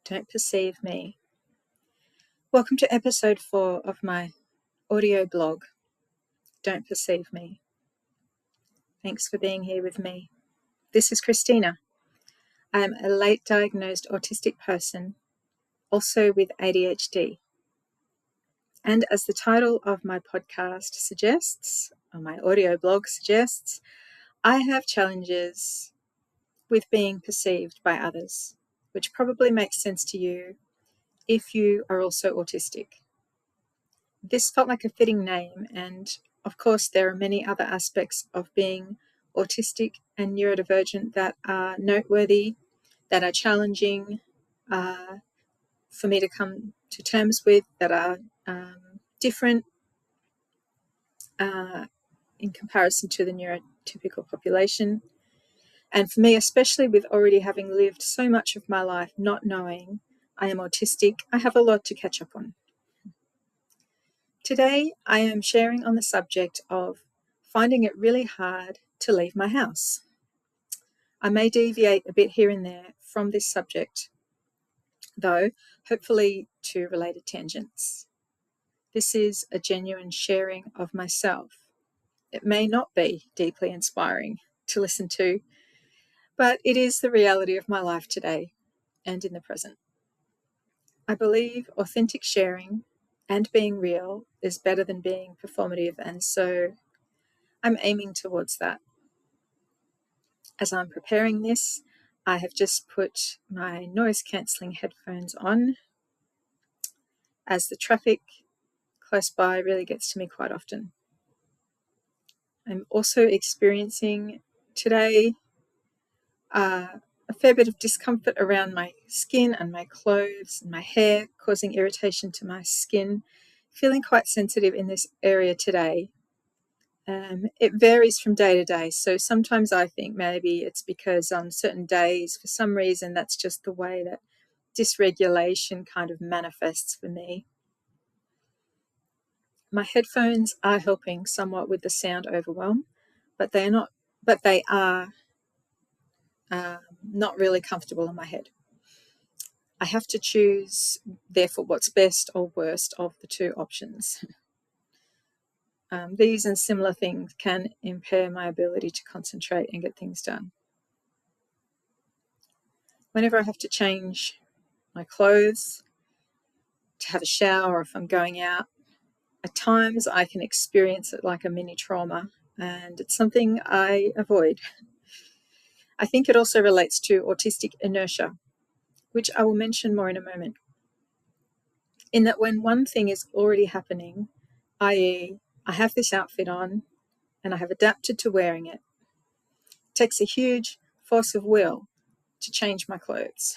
Don't perceive me. Welcome to episode 4 of my audio blog, Don't Perceive Me. Thanks for being here with me. This is Christina. I am a late diagnosed autistic person, also with ADHD. And as the title of my podcast suggests, or my audio blog suggests, I have challenges with being perceived by others, which probably makes sense to you if you are also autistic. This felt like a fitting name, and of course there are many other aspects of being autistic and neurodivergent that are noteworthy, that are challenging for me to come to terms with, that are different in comparison to the neurotypical population. And for me, especially with already having lived so much of my life not knowing I am autistic, I have a lot to catch up on. Today, I am sharing on the subject of finding it really hard to leave my house. I may deviate a bit here and there from this subject, though, hopefully to related tangents. This is a genuine sharing of myself. It may not be deeply inspiring to listen to, but it is the reality of my life today and in the present. I believe authentic sharing and being real is better than being performative, and so I'm aiming towards that. As I'm preparing this, I have just put my noise-cancelling headphones on, as the traffic close by really gets to me quite often. I'm also experiencing today a fair bit of discomfort around my skin and my clothes and my hair, causing irritation to my skin. Feeling quite sensitive in this area today. It varies from day to day, so sometimes I think maybe it's because on certain days, for some reason, that's just the way that dysregulation kind of manifests for me. My headphones are helping somewhat with the sound overwhelm, but they are not really comfortable in my head. I have to choose, therefore, what's best or worst of the two options. These and similar things can impair my ability to concentrate and get things done. Whenever I have to change my clothes, to have a shower, or if I'm going out, at times I can experience it like a mini trauma, and it's something I avoid. I think it also relates to autistic inertia, which I will mention more in a moment. In that when one thing is already happening, i.e., I have this outfit on and I have adapted to wearing it, it takes a huge force of will to change my clothes.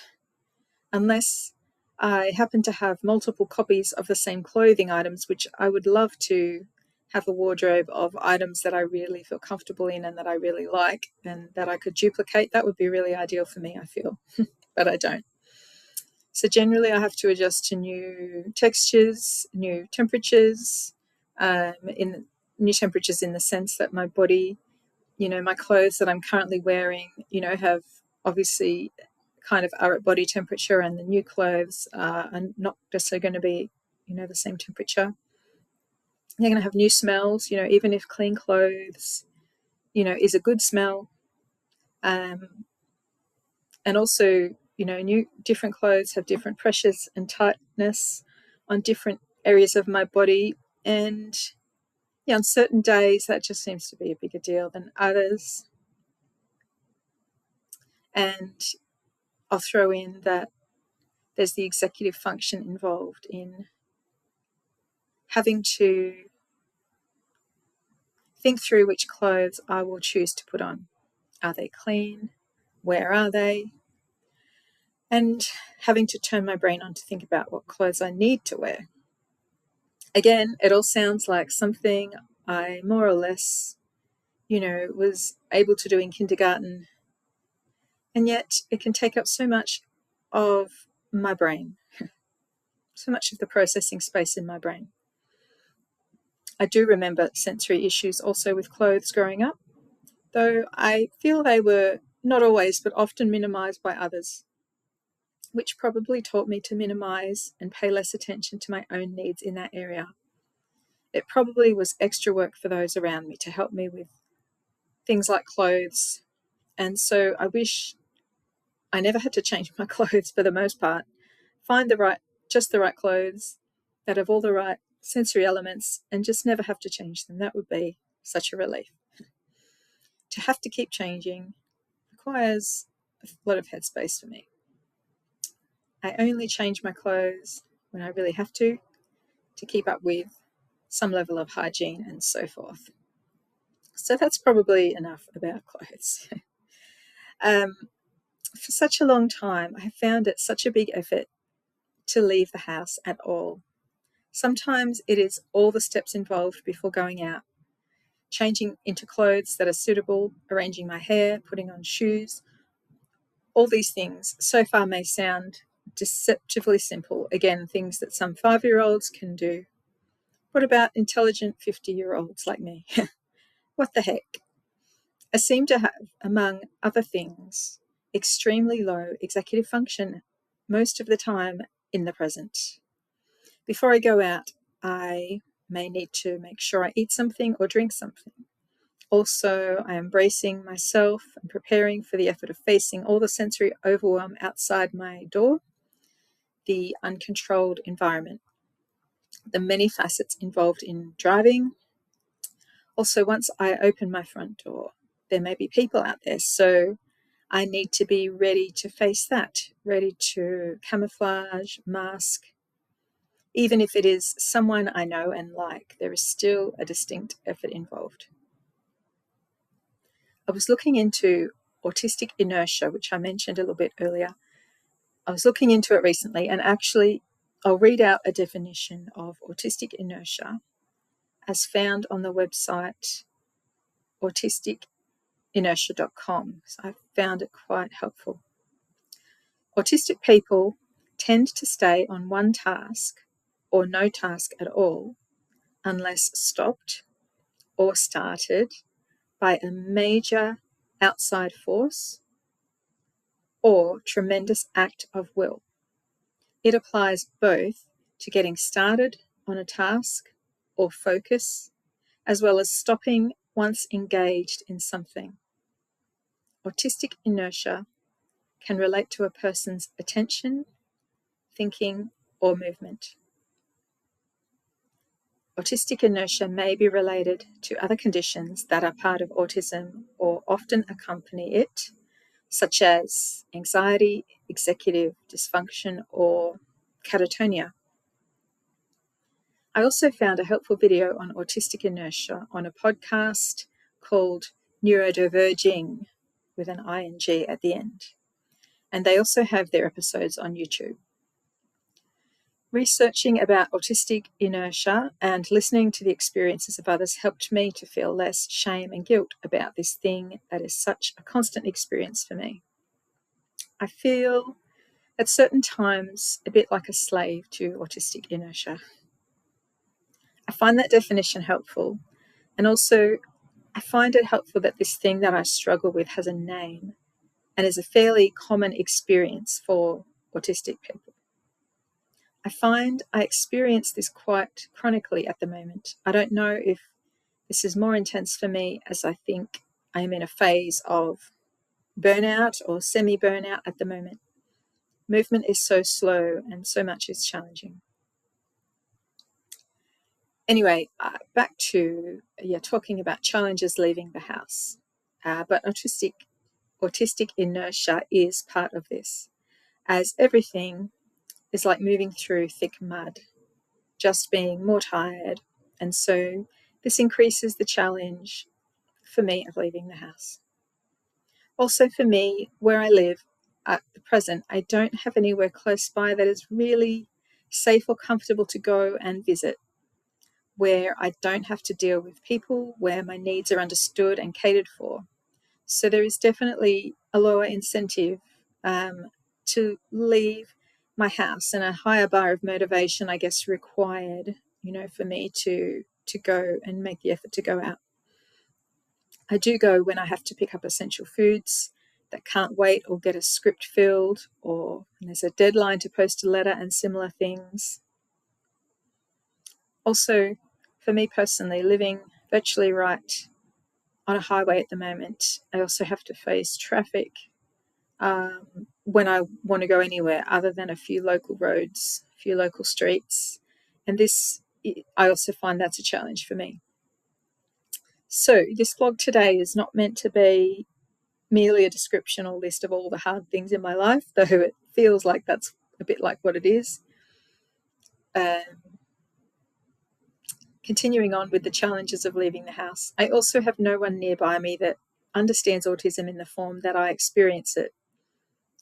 Unless I happen to have multiple copies of the same clothing items, which I would love to have a wardrobe of items that I really feel comfortable in and that I really like and that I could duplicate. That would be really ideal for me, I feel, but I don't. So generally I have to adjust to new textures, new temperatures, in the sense that my body, my clothes that I'm currently wearing, have obviously kind of are at body temperature, and the new clothes are not necessarily going to be, the same temperature. They're going to have new smells, even if clean clothes, is a good smell. And also, different clothes have different pressures and tightness on different areas of my body. And on certain days, that just seems to be a bigger deal than others. And I'll throw in that there's the executive function involved in having to think through which clothes I will choose to put on. Are they clean? Where are they? And having to turn my brain on to think about what clothes I need to wear. Again, it all sounds like something I more or less, was able to do in kindergarten. And yet it can take up so much of my brain, so much of the processing space in my brain. I do remember sensory issues also with clothes growing up, though I feel they were not always, but often minimized by others. which probably taught me to minimize and pay less attention to my own needs in that area. It probably was extra work for those around me to help me with things like clothes. And so I wish I never had to change my clothes for the most part. Find just the right clothes that have all the right sensory elements and just never have to change them. That would be such a relief. To have to keep changing requires a lot of headspace for me. I only change my clothes when I really have to keep up with some level of hygiene and so forth. So that's probably enough about clothes. For such a long time, I have found it such a big effort to leave the house at all. Sometimes it is all the steps involved before going out, changing into clothes that are suitable, arranging my hair, putting on shoes. All these things so far may sound deceptively simple. Again, things that some 5-year-olds can do. What about intelligent 50-year-olds like me? What the heck? I seem to have, among other things, extremely low executive function most of the time in the present. Before I go out, I may need to make sure I eat something or drink something. Also, I am bracing myself and preparing for the effort of facing all the sensory overwhelm outside my door, the uncontrolled environment, the many facets involved in driving. Also, once I open my front door, there may be people out there, so I need to be ready to face that, ready to camouflage, mask. Even if it is someone I know and like, there is still a distinct effort involved. I was looking into autistic inertia, which I mentioned a little bit earlier. I was looking into it recently, and actually I'll read out a definition of autistic inertia as found on the website autisticinertia.com. So I found it quite helpful. Autistic people tend to stay on one task or no task at all unless stopped or started by a major outside force or tremendous act of will. It applies both to getting started on a task or focus, as well as stopping once engaged in something. Autistic inertia can relate to a person's attention, thinking, or movement. Autistic inertia may be related to other conditions that are part of autism or often accompany it, such as anxiety, executive dysfunction, or catatonia. I also found a helpful video on autistic inertia on a podcast called Neurodiverging, with an ing at the end. And they also have their episodes on YouTube. Researching about autistic inertia and listening to the experiences of others helped me to feel less shame and guilt about this thing that is such a constant experience for me. I feel at certain times a bit like a slave to autistic inertia. I find that definition helpful, and also I find it helpful that this thing that I struggle with has a name and is a fairly common experience for autistic people. I find I experience this quite chronically at the moment. I don't know if this is more intense for me, as I think I am in a phase of burnout or semi-burnout at the moment. Movement is so slow and so much is challenging. Anyway, back to talking about challenges leaving the house. But autistic inertia is part of this, as everything is like moving through thick mud, just being more tired. And so this increases the challenge for me of leaving the house. Also for me, where I live at the present, I don't have anywhere close by that is really safe or comfortable to go and visit, where I don't have to deal with people, where my needs are understood and catered for. So there is definitely a lower incentive to leave my house, and a higher bar of motivation, I guess, required, for me to go and make the effort to go out. I do go when I have to pick up essential foods, that can't wait or get a script filled, or there's a deadline to post a letter and similar things. Also, for me personally, living virtually right on a highway at the moment, I also have to face traffic when I want to go anywhere other than a few local roads, a few local streets. And this, I also find that's a challenge for me. So this blog today is not meant to be merely a description or list of all the hard things in my life, though it feels like that's a bit like what it is. Continuing on with the challenges of leaving the house, I also have no one nearby me that understands autism in the form that I experience it.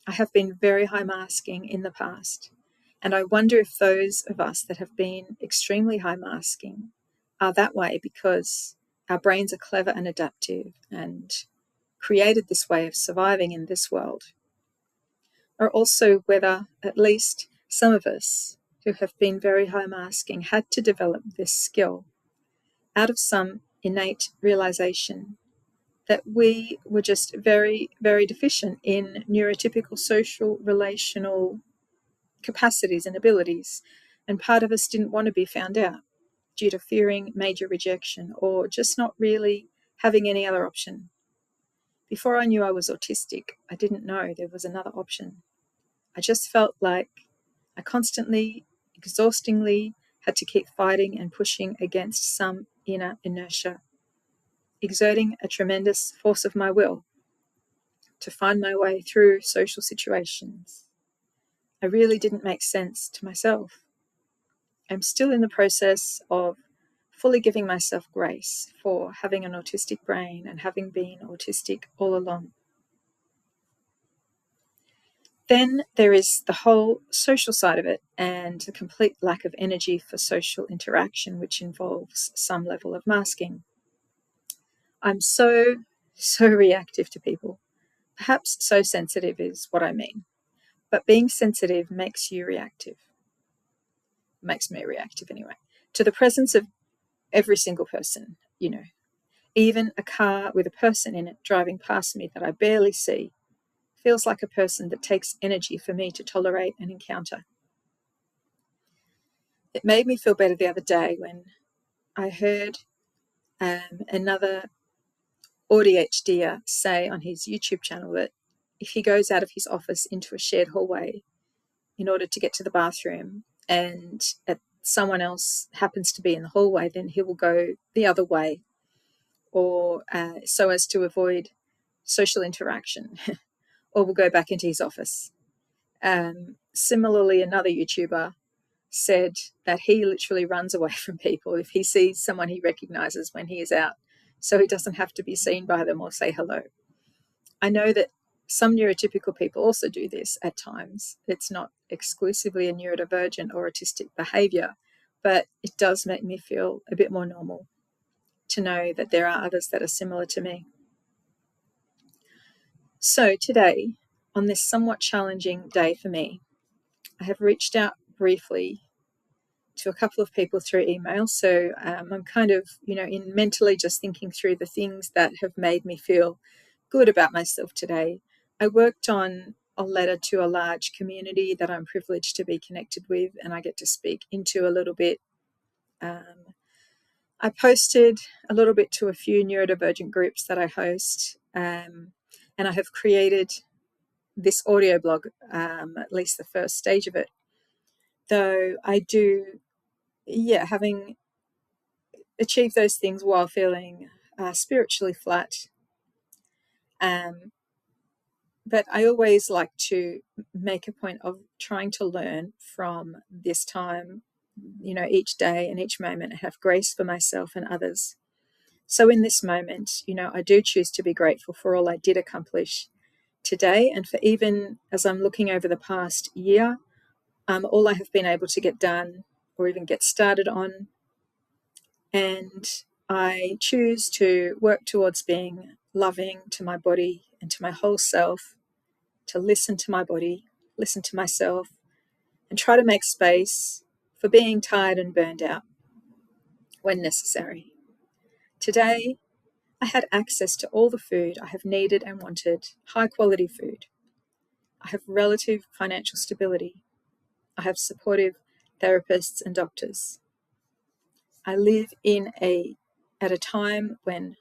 I have been very high masking in the past, and I wonder if those of us that have been extremely high masking are that way because our brains are clever and adaptive and created this way of surviving in this world, or also whether at least some of us who have been very high masking had to develop this skill out of some innate realization that we were just very, very deficient in neurotypical social relational capacities and abilities, and part of us didn't want to be found out due to fearing major rejection or just not really having any other option. Before I knew I was autistic, I didn't know there was another option. I just felt like I constantly, exhaustingly had to keep fighting and pushing against some inner inertia, exerting a tremendous force of my will to find my way through social situations. I really didn't make sense to myself. I'm still in the process of fully giving myself grace for having an autistic brain and having been autistic all along. Then there is the whole social side of it and the complete lack of energy for social interaction, which involves some level of masking. I'm so reactive to people. Perhaps so sensitive is what I mean. But being sensitive makes you reactive. Makes me reactive anyway. To the presence of every single person, Even a car with a person in it driving past me that I barely see feels like a person that takes energy for me to tolerate and encounter. It made me feel better the other day when I heard another ADHDer say on his YouTube channel that if he goes out of his office into a shared hallway in order to get to the bathroom and someone else happens to be in the hallway, then he will go the other way, or so as to avoid social interaction, or will go back into his office. Similarly, another YouTuber said that he literally runs away from people if he sees someone he recognizes when he is out, so he doesn't have to be seen by them or say hello. I know that some neurotypical people also do this at times. It's not exclusively a neurodivergent or autistic behavior, but it does make me feel a bit more normal to know that there are others that are similar to me. So today, on this somewhat challenging day for me, I have reached out briefly to a couple of people through email. So I'm kind of, in mentally just thinking through the things that have made me feel good about myself today. I worked on a letter to a large community that I'm privileged to be connected with, and I get to speak into a little bit. I posted a little bit to a few neurodivergent groups that I host, and I have created this audio blog, at least the first stage of it. Though I do, having achieved those things while feeling spiritually flat. But I always like to make a point of trying to learn from this time, each day and each moment, and have grace for myself and others. So in this moment, I do choose to be grateful for all I did accomplish today, and for even as I'm looking over the past year, all I have been able to get done or even get started on. And I choose to work towards being loving to my body and to my whole self, to listen to my body, listen to myself, and try to make space for being tired and burned out when necessary. Today, I I had access to all the food I have needed and wanted, high quality food. I have relative financial stability. I have supportive therapists and doctors. I live at a time when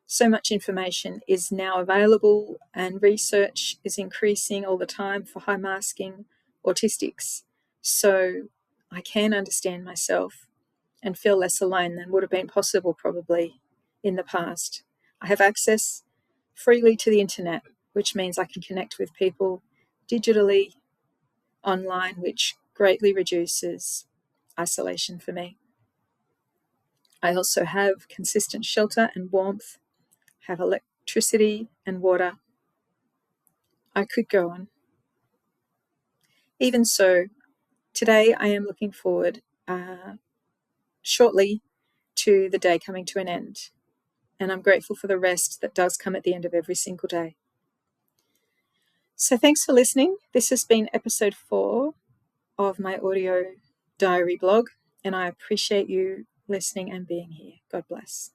so much information is now available and research is increasing all the time for high masking autistics. So I can understand myself and feel less alone than would have been possible probably in the past. I have access freely to the internet, which means I can connect with people digitally, online, which greatly reduces isolation for me. I also have consistent shelter and warmth, have electricity and water. I could go on. Even so, today I am looking forward shortly to the day coming to an end, and I'm grateful for the rest that does come at the end of every single day. So thanks for listening. This has been episode 4 of my audio diary blog, and I appreciate you listening and being here. God bless.